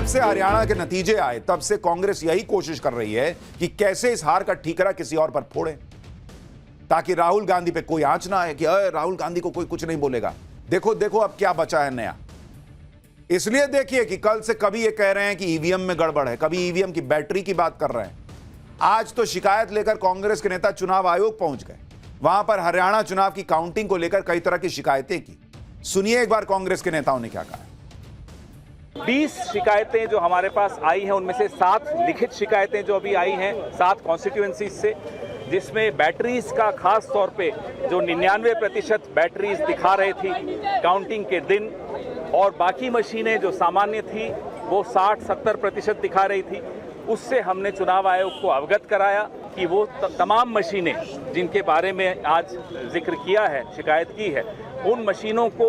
जब से हरियाणा के नतीजे आए तब से कांग्रेस यही कोशिश कर रही है कि कैसे इस हार का ठीकरा किसी और पर फोड़े, ताकि राहुल गांधी पे कोई आंच ना आए कि राहुल गांधी को कोई कुछ नहीं बोलेगा। देखो देखो अब क्या बचा है नया। इसलिए देखिए कि कल से कभी ये कह रहे हैं कि ईवीएम में गड़बड़ है, कभी ईवीएम की बैटरी की बात कर रहे हैं। आज तो शिकायत लेकर कांग्रेस के नेता चुनाव आयोग पहुंच गए। वहां पर हरियाणा चुनाव की काउंटिंग को लेकर कई तरह की शिकायतें की। सुनिए एक बार कांग्रेस के नेताओं ने क्या कहा। 20 शिकायतें जो हमारे पास आई हैं, उनमें से 7 लिखित शिकायतें जो अभी आई हैं 7 कॉन्स्टिट्यूएंसीज से, जिसमें बैटरीज का खास तौर पे जो 99% बैटरीज दिखा रही थी काउंटिंग के दिन, और बाकी मशीनें जो सामान्य थी वो 60-70% दिखा रही थी। उससे हमने चुनाव आयोग को अवगत कराया कि वो तमाम मशीनें जिनके बारे में आज जिक्र किया है, शिकायत की है, उन मशीनों को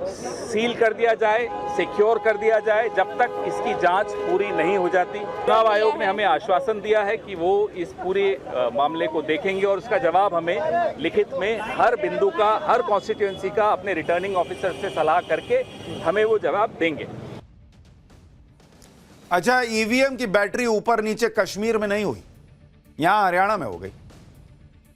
सील कर दिया जाए, सिक्योर कर दिया जाए जब तक इसकी जांच पूरी नहीं हो जाती। चुनाव आयोग ने हमें आश्वासन दिया है कि वो इस पूरे मामले को देखेंगे और उसका जवाब हमें लिखित में हर बिंदु का, हर कॉन्स्टिट्यूएंसी का अपने रिटर्निंग ऑफिसर से सलाह करके हमें वो जवाब देंगे। अच्छा, ईवीएम की बैटरी ऊपर नीचे कश्मीर में नहीं हुई, यहां हरियाणा में हो गई।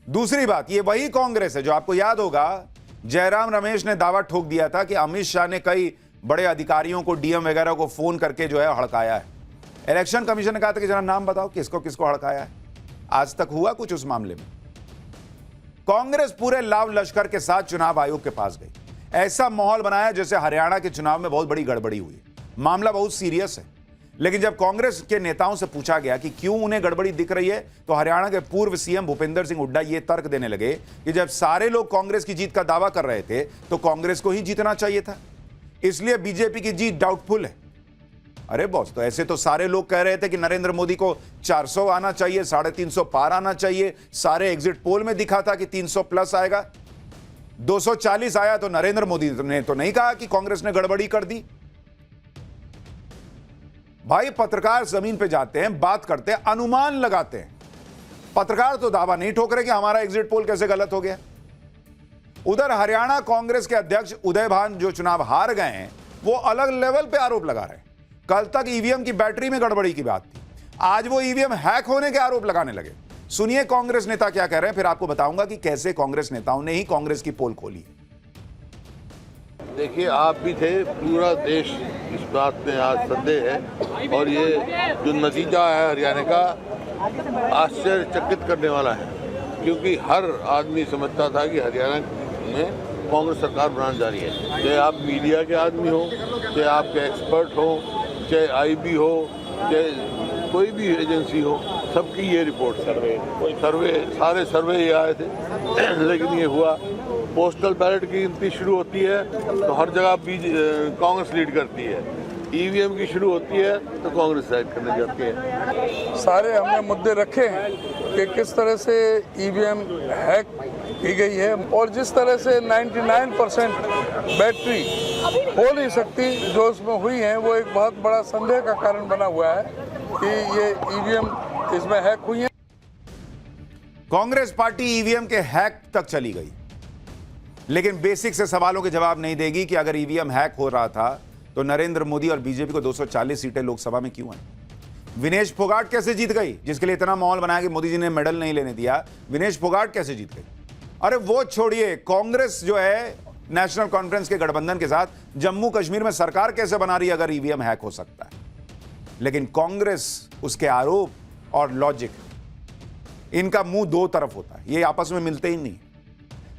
दूसरी बात, ये वही कांग्रेस है जो आपको याद होगा जयराम रमेश ने दावा ठोक दिया था कि अमित शाह ने कई बड़े अधिकारियों को, डीएम वगैरह को फोन करके जो है हड़काया है। इलेक्शन कमीशन ने कहा था कि जरा नाम बताओ किसको किसको हड़काया है। आज तक हुआ कुछ उस मामले में? कांग्रेस पूरे लाव लश्कर के साथ चुनाव आयोग के पास गई, ऐसा माहौल बनाया जैसे हरियाणा के चुनाव में बहुत बड़ी गड़बड़ी हुई। मामला बहुत सीरियस है। लेकिन जब कांग्रेस के नेताओं से पूछा गया कि क्यों उन्हें गड़बड़ी दिख रही है, तो हरियाणा के पूर्व सीएम भूपेंद्र सिंह हुड्डा ये तर्क देने लगे कि जब सारे लोग कांग्रेस की जीत का दावा कर रहे थे तो कांग्रेस को ही जीतना चाहिए था, इसलिए बीजेपी की जीत डाउटफुल है। अरे बॉस, तो ऐसे तो सारे लोग कह रहे थे कि नरेंद्र मोदी को 400 आना चाहिए, 350 पार आना चाहिए। सारे एग्जिट पोल में दिखा था कि 300 प्लस आएगा, 240 आया। तो नरेंद्र मोदी ने तो नहीं कहा कि कांग्रेस ने गड़बड़ी कर दी। भाई, पत्रकार जमीन पे जाते हैं, बात करते हैं, अनुमान लगाते हैं। पत्रकार तो दावा नहीं ठोक रहे कि हमारा एग्जिट पोल कैसे गलत हो गया। उधर हरियाणा कांग्रेस के अध्यक्ष उदय भान जो चुनाव हार गए हैं, वो अलग लेवल पे आरोप लगा रहे हैं। कल तक ईवीएम की बैटरी में गड़बड़ी की बात थी, आज वो ईवीएम हैक होने के आरोप लगाने लगे। सुनिए कांग्रेस नेता क्या कह रहे हैं, फिर आपको बताऊंगा कि कैसे कांग्रेस नेताओं ने ही कांग्रेस की पोल खोली। देखिए, आप भी थे, पूरा देश इस बात में आज संदेह है, और ये जो नतीजा है हरियाणा का आश्चर्यचकित करने वाला है, क्योंकि हर आदमी समझता था कि हरियाणा में कांग्रेस सरकार बनाने जा रही है। चाहे आप मीडिया के आदमी हो, चाहे आपके एक्सपर्ट हो, चाहे आईबी हो, चाहे कोई भी एजेंसी हो, सबकी ये रिपोर्ट, सारे सर्वे ये आए थे। लेकिन ये हुआ, पोस्टल बैलेट की गिनती शुरू होती है तो हर जगह कांग्रेस लीड करती है, ईवीएम की शुरू होती है तो कांग्रेस साइड करने जाती है। सारे हमने मुद्दे रखे हैं कि किस तरह से ईवीएम हैक की गई है, और जिस तरह से 99% बैटरी हो नहीं सकती जो उसमें हुई है, वो एक बहुत बड़ा संदेह का कारण बना हुआ है कि ये ईवीएम इसमें हैक हुई है। कांग्रेस पार्टी ईवीएम के हैक तक चली गई, लेकिन बेसिक से सवालों के जवाब नहीं देगी कि अगर ईवीएम हैक हो रहा था तो नरेंद्र मोदी और बीजेपी को 240 सीटें लोकसभा में क्यों आई? विनेश फोगाट कैसे जीत गई, जिसके लिए इतना माहौल बनाया कि मोदी जी ने मेडल नहीं लेने दिया? विनेश फोगाट कैसे जीत गई? अरे वो छोड़िए, कांग्रेस जो है नेशनल कॉन्फ्रेंस के गठबंधन के साथ जम्मू कश्मीर में सरकार कैसे बना रही है अगर ईवीएम हैक हो सकता है? लेकिन कांग्रेस, उसके आरोप और लॉजिक, इनका मुंह दो तरफ होता है, ये आपस में मिलते ही नहीं।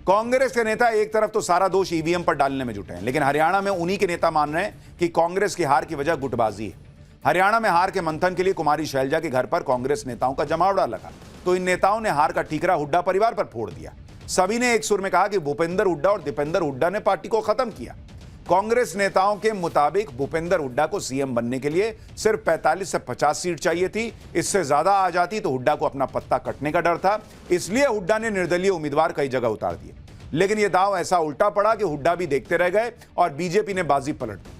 कांग्रेस के नेता एक तरफ तो सारा दोष ईवीएम पर डालने में जुटे हैं, लेकिन हरियाणा में उन्हीं के नेता मान रहे हैं कि कांग्रेस की हार की वजह गुटबाजी है। हरियाणा में हार के मंथन के लिए कुमारी शैलजा के घर पर कांग्रेस नेताओं का जमावड़ा लगा, तो इन नेताओं ने हार का ठीकरा हुड्डा परिवार पर फोड़ दिया। सभी ने एक सुर में कहा कि भूपेंद्र हुड्डा और दीपेंद्र हुड्डा ने पार्टी को खत्म किया। कांग्रेस नेताओं के मुताबिक भूपेंद्र हुड्डा को सीएम बनने के लिए सिर्फ 45 से 50 सीट चाहिए थी, इससे ज्यादा आ जाती तो हुड्डा को अपना पत्ता कटने का डर था, इसलिए हुड्डा ने निर्दलीय उम्मीदवार कई जगह उतार दिए। लेकिन यह दांव ऐसा उल्टा पड़ा कि हुड्डा भी देखते रह गए और बीजेपी ने बाजी पलट दी।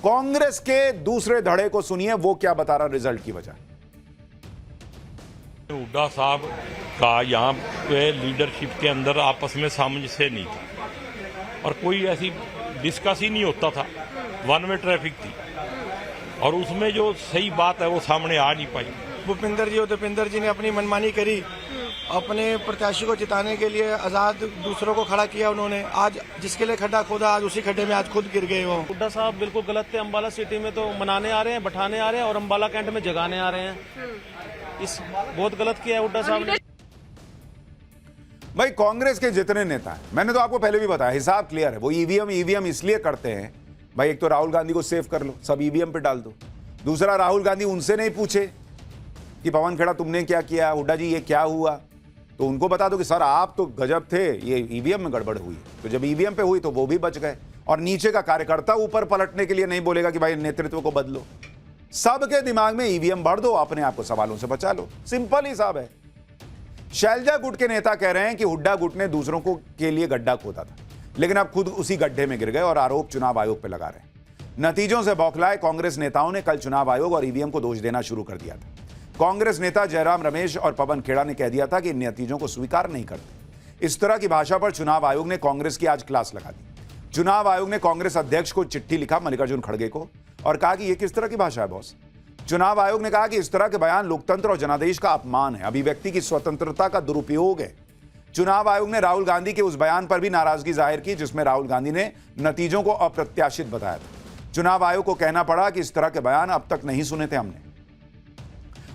कांग्रेस के दूसरे धड़े को सुनिए, वो क्या बता रहा रिजल्ट की वजह। हुड्डा साहब का यहाँ पे लीडरशिप के अंदर आपस में सामंजस्य नहीं था और कोई ऐसी डिस्कस ही नहीं होता था, वन वे ट्रैफिक थी और उसमें जो सही बात है वो सामने आ नहीं पाई। भूपिंदर जी और दीपेंद्र जी ने अपनी मनमानी करी, अपने प्रत्याशी को जिताने के लिए आजाद दूसरों को खड़ा किया उन्होंने। आज जिसके लिए खड्डा खोदा, आज उसी खड्डे में आज खुद गिर गए वो। हुड्डा साहब बिल्कुल गलत थे। अम्बाला सिटी में तो मनाने आ रहे हैं, बैठाने आ रहे हैं, और अम्बाला कैंट में जगाने आ रहे हैं। इस बहुत गलत किया है हुड्डा साहब ने। भाई कांग्रेस के जितने नेता हैं, मैंने तो आपको पहले भी बताया, हिसाब क्लियर है। वो ईवीएम इसलिए करते हैं भाई, एक तो राहुल गांधी को सेव कर लो, सब ईवीएम पे डाल दो। दूसरा, राहुल गांधी उनसे नहीं पूछे कि पवन खेड़ा तुमने क्या किया, हुड्डा जी ये क्या हुआ, तो उनको बता दो कि सर आप तो गजब थे, ये ईवीएम में गड़बड़ हुई। तो जब ईवीएम पे हुई तो वो भी बच गए। और नीचे का कार्यकर्ता ऊपर पलटने के लिए नहीं बोलेगा कि भाई नेतृत्व को बदलो। सबके दिमाग में ईवीएम भर दो, अपने आप को सवालों से बचा लो। सिंपल हिसाब है। शैलजा गुट के नेता कह रहे हैं कि हुड्डा गुट ने दूसरों को के लिए गड्ढा खोदा था, लेकिन अब खुद उसी गड्ढे में गिर गए और आरोप चुनाव आयोग पर लगा रहे हैं। नतीजों से बौखलाए कांग्रेस नेताओं ने कल चुनाव आयोग और ईवीएम को दोष देना शुरू कर दिया था। कांग्रेस नेता जयराम रमेश और पवन खेड़ा ने कह दिया था कि इन नतीजों को स्वीकार नहीं करते। इस तरह की भाषा पर चुनाव आयोग ने कांग्रेस की आज क्लास लगा दी। चुनाव आयोग ने कांग्रेस अध्यक्ष को चिट्ठी लिखा, मल्लिकार्जुन खड़गे को, और कहा कि यह किस तरह की भाषा है बॉस। चुनाव आयोग ने कहा कि इस तरह के बयान लोकतंत्र और जनादेश का अपमान है, अभिव्यक्ति की स्वतंत्रता का दुरुपयोग है। चुनाव आयोग ने राहुल गांधी के उस बयान पर भी नाराजगी जाहिर की जिसमें राहुल गांधी ने नतीजों को अप्रत्याशित बताया था। चुनाव आयोग को कहना पड़ा कि इस तरह के बयान अब तक नहीं सुने थे हमने।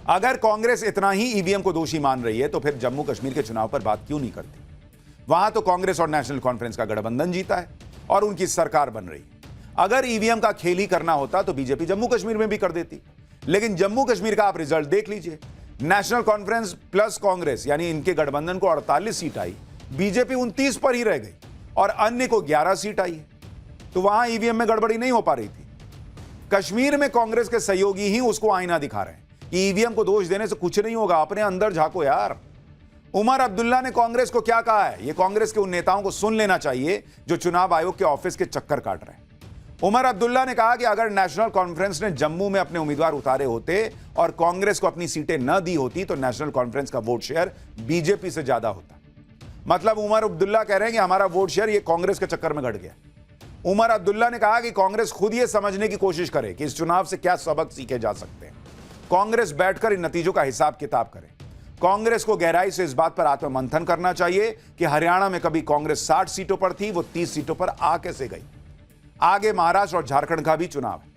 अगर कांग्रेस इतना ही ईवीएम को दोषी मान रही है तो फिर जम्मू कश्मीर के चुनाव पर बात क्यों नहीं करती? वहां तो कांग्रेस और नेशनल कॉन्फ्रेंस का गठबंधन जीता है और उनकी सरकार बन रही है। अगर ईवीएम का खेल ही करना होता तो बीजेपी जम्मू कश्मीर में भी कर देती, लेकिन जम्मू कश्मीर का आप रिजल्ट देख लीजिए। नेशनल कॉन्फ्रेंस प्लस कांग्रेस यानी इनके गठबंधन को 48 सीट आई, बीजेपी 29 पर ही रह गई और अन्य को 11 सीट आई है। तो वहां ईवीएम में गड़बड़ी नहीं हो पा रही थी। कश्मीर में कांग्रेस के सहयोगी ही उसको आईना दिखा रहे हैं कि ईवीएम को दोष देने से कुछ नहीं होगा, अपने अंदर झांको यार। उमर अब्दुल्ला ने कांग्रेस को क्या कहा है, यह कांग्रेस के उन नेताओं को सुन लेना चाहिए जो चुनाव आयोग के ऑफिस के चक्कर काट रहे हैं। उमर अब्दुल्ला ने कहा कि अगर नेशनल कॉन्फ्रेंस ने जम्मू में अपने उम्मीदवार उतारे होते और कांग्रेस को अपनी सीटें न दी होती तो नेशनल कॉन्फ्रेंस का वोट शेयर बीजेपी से ज्यादा होता। मतलब उमर अब्दुल्ला कह रहे हैं कि हमारा वोट शेयर ये कांग्रेस के चक्कर में घट गया। उमर अब्दुल्ला ने कहा कि कांग्रेस खुद ये समझने की कोशिश करे कि इस चुनाव से क्या सबक सीखे जा सकते हैं। कांग्रेस बैठकर इन नतीजों का हिसाब किताब करे। कांग्रेस को गहराई से इस बात पर आत्ममंथन करना चाहिए कि हरियाणा में कभी कांग्रेस 60 सीटों पर थी, वो 30 सीटों पर आ कैसे गई। आगे महाराष्ट्र और झारखंड का भी चुनाव है।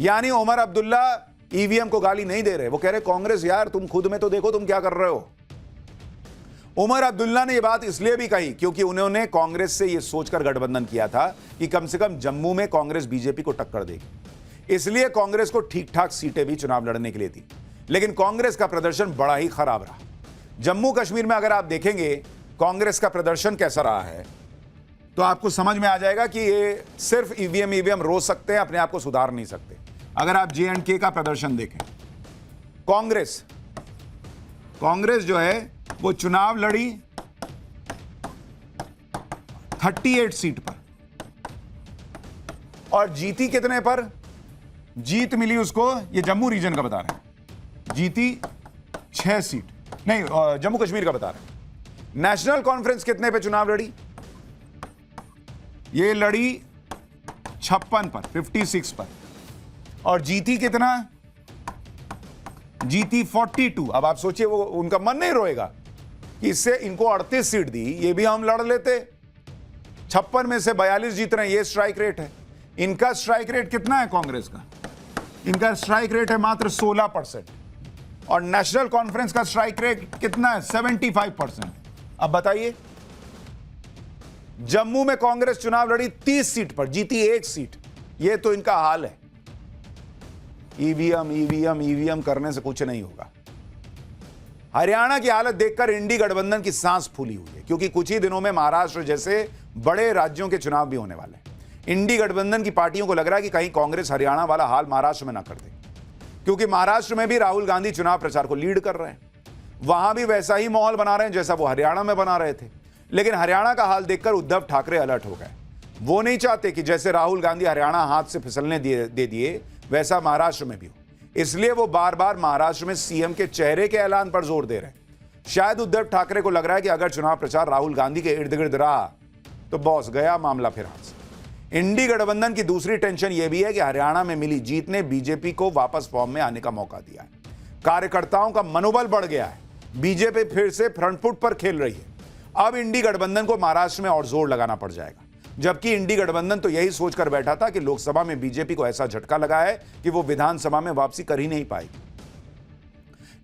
यानी उमर अब्दुल्ला ईवीएम को गाली नहीं दे रहे, वो कह रहे कांग्रेस यार तुम खुद में तो देखो तुम क्या कर रहे हो। उमर अब्दुल्ला ने यह बात इसलिए भी कही क्योंकि उन्होंने कांग्रेस से यह सोचकर गठबंधन किया था कि कम से कम जम्मू में कांग्रेस बीजेपी को टक्कर देगी। इसलिए कांग्रेस को ठीक ठाक सीटें भी चुनाव लड़ने के लिए थी, लेकिन कांग्रेस का प्रदर्शन बड़ा ही खराब रहा। जम्मू कश्मीर में अगर आप देखेंगे कांग्रेस का प्रदर्शन कैसा रहा है तो आपको समझ में आ जाएगा कि ये सिर्फ ईवीएम रोज सकते हैं, अपने आप को सुधार नहीं सकते। अगर आप J&K का प्रदर्शन देखें, कांग्रेस जो है वो चुनाव लड़ी 38 सीट पर और जीती कितने पर? जीत मिली उसको, ये जम्मू रीजन का बता रहे हैं, जीती 6 सीट, नहीं जम्मू कश्मीर का बता रहे हैं। नेशनल कॉन्फ्रेंस कितने पे चुनाव लड़ी? ये लड़ी 56 पर, 56 पर, और जीती कितना? जीती 42। अब आप सोचिए वो उनका मन नहीं रोएगा कि इससे इनको 38 सीट दी, ये भी हम लड़ लेते। 56 में से 42 जीत रहे हैं, ये स्ट्राइक रेट है। इनका स्ट्राइक रेट कितना है कांग्रेस का? इनका स्ट्राइक रेट है मात्र 16% और नेशनल कॉन्फ्रेंस का स्ट्राइक रेट कितना है? 75%। अब बताइए, जम्मू में कांग्रेस चुनाव लड़ी 30 सीट पर, जीती 1 सीट। यह तो इनका हाल है। ईवीएम करने से कुछ नहीं होगा। हरियाणा की हालत देखकर इंडी गठबंधन की सांस फूली हुई है क्योंकि कुछ ही दिनों में महाराष्ट्र जैसे बड़े राज्यों के चुनाव भी होने वाले हैं। इंडी गठबंधन की पार्टियों को लग रहा है कि कहीं कांग्रेस हरियाणा वाला हाल महाराष्ट्र में ना कर दे, क्योंकि महाराष्ट्र में भी राहुल गांधी चुनाव प्रचार को लीड कर रहे हैं। वहां भी वैसा ही माहौल बना रहे हैं जैसा वो हरियाणा में बना रहे थे। लेकिन हरियाणा का हाल देखकर उद्धव ठाकरे अलर्ट हो गए। वो नहीं चाहते कि जैसे राहुल गांधी हरियाणा हाथ से फिसलने दे दिए वैसा महाराष्ट्र में भी हो। इसलिए वो बार बार महाराष्ट्र में सीएम के चेहरे के ऐलान पर जोर दे रहे हैं। शायद उद्धव ठाकरे को लग रहा है कि अगर चुनाव प्रचार राहुल गांधी के इर्द गिर्द रहा तो बॉस गया मामला फिर हाथ से। इंडी गठबंधन की दूसरी टेंशन यह भी है कि हरियाणा में मिली जीत ने बीजेपी को वापस फॉर्म में आने का मौका दिया है। कार्यकर्ताओं का मनोबल बढ़ गया है। बीजेपी फिर से फ्रंट फुट पर खेल रही है। अब इंडी गठबंधन को महाराष्ट्र में और जोर लगाना पड़ जाएगा, जबकि इंडी गठबंधन तो यही सोचकर बैठा था कि लोकसभा में बीजेपी को ऐसा झटका लगा है कि वो विधानसभा में वापसी कर ही नहीं पाएगी।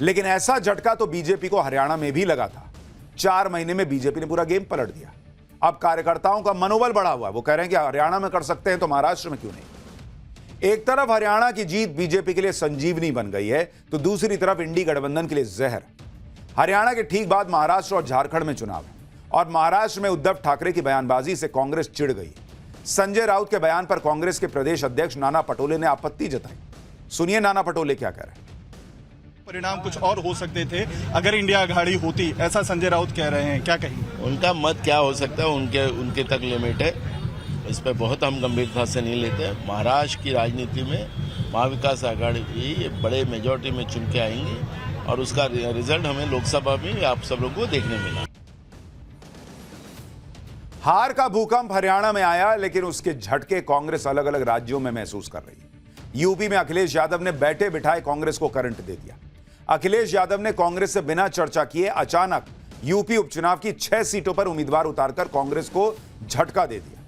लेकिन ऐसा झटका तो बीजेपी को हरियाणा में भी लगा था। 4 महीने में बीजेपी ने पूरा गेम पलट दिया। अब कार्यकर्ताओं का मनोबल बढ़ा हुआ है। वो कह रहे हैं कि हरियाणा में कर सकते हैं तो महाराष्ट्र में क्यों नहीं। एक तरफ हरियाणा की जीत बीजेपी के लिए संजीवनी बन गई है, तो दूसरी तरफ इंडी गठबंधन के लिए जहर। हरियाणा के ठीक बाद महाराष्ट्र और झारखंड में चुनाव है, और महाराष्ट्र में उद्धव ठाकरे की बयानबाजी से कांग्रेस चिढ़ गई। संजय राउत के बयान पर कांग्रेस के प्रदेश अध्यक्ष नाना पटोले ने आपत्ति जताई। सुनिए नाना पटोले क्या कह रहे हैं। परिणाम कुछ और हो सकते थे अगर इंडिया आघाड़ी होती, ऐसा संजय राउत कह रहे हैं, क्या कहेंगे? उनका मत क्या हो सकता है, उनके तक लिमिट है। इस पर बहुत हम गंभीरता से नहीं लेते। महाराष्ट्र की राजनीति में महाविकास आघाड़ी ये बड़े मेजॉरिटी में चुन के आएंगे, और उसका रिजल्ट हमें लोकसभा में आप सब लोगों को देखने मिला। हार का भूकंप हरियाणा में आया, लेकिन उसके झटके कांग्रेस अलग अलग राज्यों में महसूस कर रही है। यूपी में अखिलेश यादव ने बैठे बिठाए कांग्रेस को करंट दे दिया। अखिलेश यादव ने कांग्रेस से बिना चर्चा किए अचानक यूपी उपचुनाव की 6 सीटों पर उम्मीदवार उतारकर कांग्रेस को झटका दे दिया।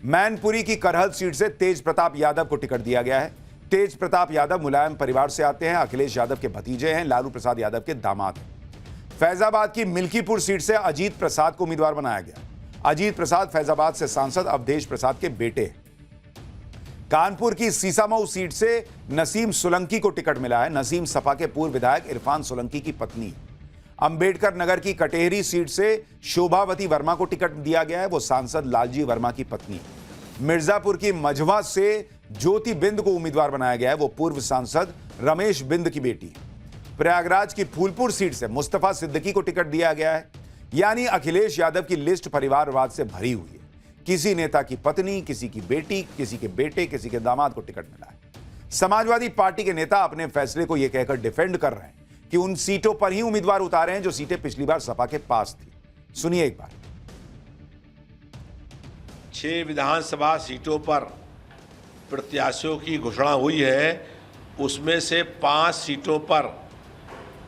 मैनपुरी की करहल सीट से तेज प्रताप यादव को टिकट दिया गया है। तेज प्रताप यादव मुलायम परिवार से आते हैं, अखिलेश यादव के भतीजे हैं, लालू प्रसाद यादव के दामाद हैं। फैजाबाद की मिल्कीपुर सीट से अजीत प्रसाद को उम्मीदवार बनाया गया। अजीत प्रसाद फैजाबाद से सांसद अवधेश प्रसाद के बेटे हैं। कानपुर की सीसामऊ सीट से नसीम सोलंकी को टिकट मिला है। नसीम सपा के पूर्व विधायक इरफान सोलंकी की पत्नी। अंबेडकर नगर की कटेहरी सीट से शोभावती वर्मा को टिकट दिया गया है। वो सांसद लालजी वर्मा की पत्नी। मिर्जापुर की मझवा से ज्योति बिंद को उम्मीदवार बनाया गया है। वो पूर्व सांसद रमेश बिंद की बेटी। प्रयागराज की फूलपुर सीट से मुस्तफा सिद्दीकी को टिकट दिया गया है। यानी अखिलेश यादव की लिस्ट परिवारवाद से भरी हुई है। किसी नेता की पत्नी, किसी की बेटी, किसी के बेटे, किसी के दामाद को टिकट मिला है। समाजवादी पार्टी के नेता अपने फैसले को यह कहकर डिफेंड कर रहे हैं कि उन सीटों पर ही उम्मीदवार उतारे हैं जो सीटें पिछली बार सपा के पास थी। सुनिए एक बार। 6 विधानसभा सीटों पर प्रत्याशियों की घोषणा हुई है। उसमें से 5 सीटों पर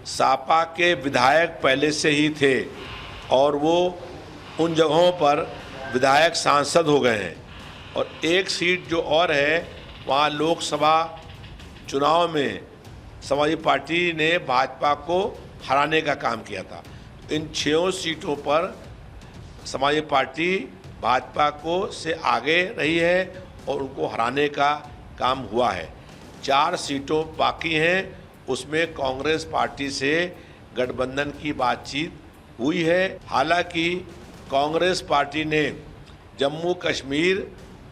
सपा के विधायक पहले से ही थे, और वो उन जगहों पर विधायक सांसद हो गए हैं। और एक सीट जो और है, वहाँ लोकसभा चुनाव में समाजवादी पार्टी ने भाजपा को हराने का काम किया था। इन 6 सीटों पर समाजवादी पार्टी भाजपा को से आगे रही है और उनको हराने का काम हुआ है। 4 सीटों बाकी हैं, उसमें कांग्रेस पार्टी से गठबंधन की बातचीत हुई है। हालांकि कांग्रेस पार्टी ने जम्मू कश्मीर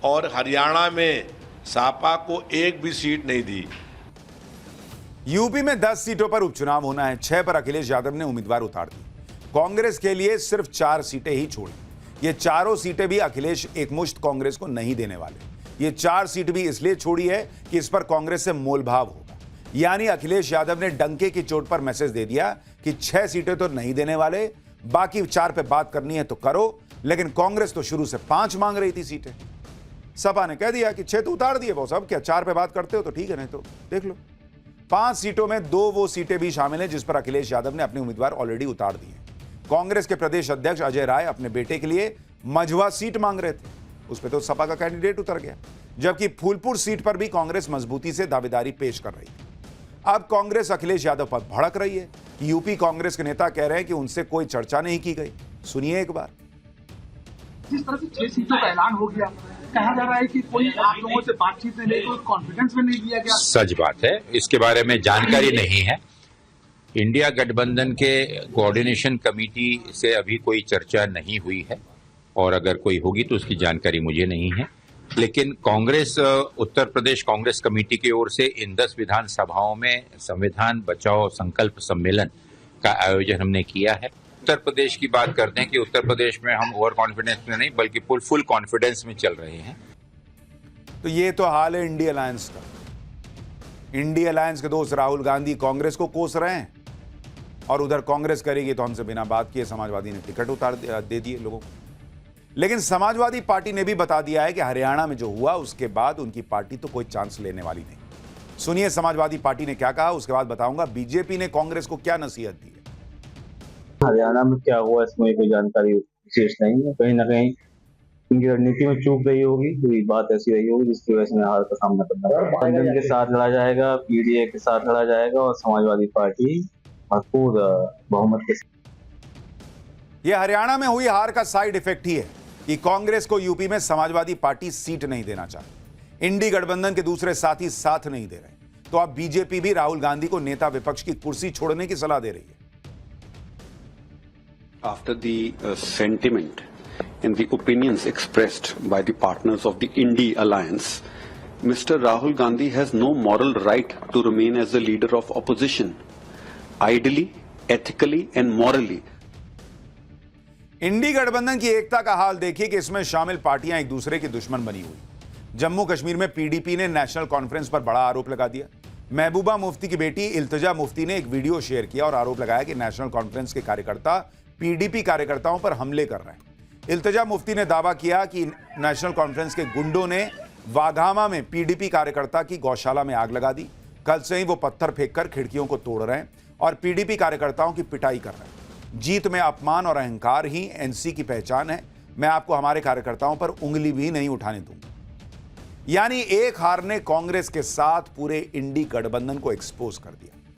और हरियाणा में सपा को एक भी सीट नहीं दी। यूपी में 10 सीटों पर उपचुनाव होना है। 6 पर अखिलेश यादव ने उम्मीदवार उतार दी। कांग्रेस के लिए सिर्फ 4 सीटें ही छोड़ी। ये चारों सीटें भी अखिलेश एकमुश्त कांग्रेस को नहीं देने वाले। ये 4 सीट भी इसलिए छोड़ी है कि इस पर कांग्रेस से मोलभाव होगा। यानी अखिलेश यादव ने डंके की चोट पर मैसेज दे दिया कि 6 सीटें तो नहीं देने वाले, बाकी 4 पे बात करनी है तो करो। लेकिन कांग्रेस तो शुरू से 5 मांग रही थी सीटें। सपा ने कह दिया कि 6 तो उतार दिए बॉस, अब क्या 4 पे बात करते हो तो ठीक है, नहीं तो देख लो। 5 सीटों में 2 वो सीटें भी शामिल हैं जिस पर अखिलेश यादव ने अपने उम्मीदवार ऑलरेडी उतार दिए। कांग्रेस के प्रदेश अध्यक्ष अजय राय अपने बेटे के लिए मझवा सीट मांग रहे थे, उस पर तो सपा का कैंडिडेट उतर गया। जबकि फूलपुर सीट पर भी कांग्रेस मजबूती से दावेदारी पेश कर रही है। अब कांग्रेस अखिलेश यादव पर भड़क रही है। यूपी कांग्रेस के नेता कह रहे हैं कि उनसे कोई चर्चा नहीं की गई। सुनिए एक बार। जिस तरह से 6 सीटों का ऐलान हो गया, कहा जा रहा है कि कोई आप लोगों से बातचीत में नहीं, कोई कॉन्फिडेंस में नहीं दिया गया। सच बात है, इसके बारे में जानकारी नहीं है। इंडिया गठबंधन के कोऑर्डिनेशन कमेटी से अभी कोई चर्चा नहीं हुई है, और अगर कोई होगी तो उसकी जानकारी मुझे नहीं है। लेकिन कांग्रेस उत्तर प्रदेश कांग्रेस कमेटी की ओर से इन 10 विधानसभाओं में संविधान बचाओ संकल्प सम्मेलन का आयोजन हमने किया है। उत्तर प्रदेश की बात करते हैं कि उत्तर प्रदेश में हम ओवर कॉन्फिडेंस में नहीं बल्कि फुल कॉन्फिडेंस में चल रहे हैं। तो ये तो हाल है इंडिया अलायंस का। इंडिया अलायंस के दोस्त राहुल गांधी कांग्रेस को कोस रहे हैं, और उधर कांग्रेस करेगी तो हमसे बिना बात किए समाजवादी ने टिकट उतार दे दिए लोगों को। लेकिन समाजवादी पार्टी ने भी बता दिया है कि हरियाणा में जो हुआ उसके बाद उनकी पार्टी तो कोई चांस लेने वाली नहीं। सुनिए समाजवादी पार्टी ने क्या कहा, उसके बाद बताऊंगा बीजेपी ने कांग्रेस को क्या नसीहत दी है। हरियाणा में क्या हुआ इसमें कोई जानकारी विशेष नहीं है। कहीं ना कहीं उनकी रणनीति में चूक रही होगी, कोई बात ऐसी रही होगी जिसकी वजह से हार का सामना करना पड़ा। गठबंधन के साथ लड़ा जाएगा, पीडीए के साथ लड़ा जाएगा और समाजवादी पार्टी भरपूर बहुमत के साथ। यह हरियाणा में हुई हार का साइड इफेक्ट ही है कि कांग्रेस को यूपी में समाजवादी पार्टी सीट नहीं देना चाहती। इंडी गठबंधन के दूसरे साथी साथ नहीं दे रहे, तो अब बीजेपी भी राहुल गांधी को नेता विपक्ष की कुर्सी छोड़ने की सलाह दे रही है। After the sentiment and the opinions expressed by the partners of the Indy alliance, Mr. Rahul Gandhi has no moral right to remain as the leader of opposition, ideally, ethically and morally. इंडी गठबंधन की एकता का हाल देखिए कि इसमें शामिल पार्टियां एक दूसरे की दुश्मन बनी हुई। जम्मू कश्मीर में पीडीपी ने नेशनल कॉन्फ्रेंस पर बड़ा आरोप लगा दिया। महबूबा मुफ्ती की बेटी इल्तिजा मुफ्ती ने एक वीडियो शेयर किया और आरोप लगाया कि नेशनल कॉन्फ्रेंस के कार्यकर्ता पीडीपी कार्यकर्ताओं पर हमले कर रहे हैं। इल्तिजा मुफ्ती ने दावा किया कि नेशनल कॉन्फ्रेंस के गुंडों ने वाघामा में पीडीपी कार्यकर्ता की गौशाला में आग लगा दी। कल से ही वो पत्थर फेंककर खिड़कियों को तोड़ रहे हैं और पीडीपी कार्यकर्ताओं की पिटाई कर रहे हैं। जीत में अपमान और अहंकार ही एनसी की पहचान है। मैं आपको हमारे कार्यकर्ताओं पर उंगली भी नहीं उठाने दूंगा। यानी एक हार ने कांग्रेस के साथ पूरे इंडी गठबंधन को एक्सपोज कर दिया।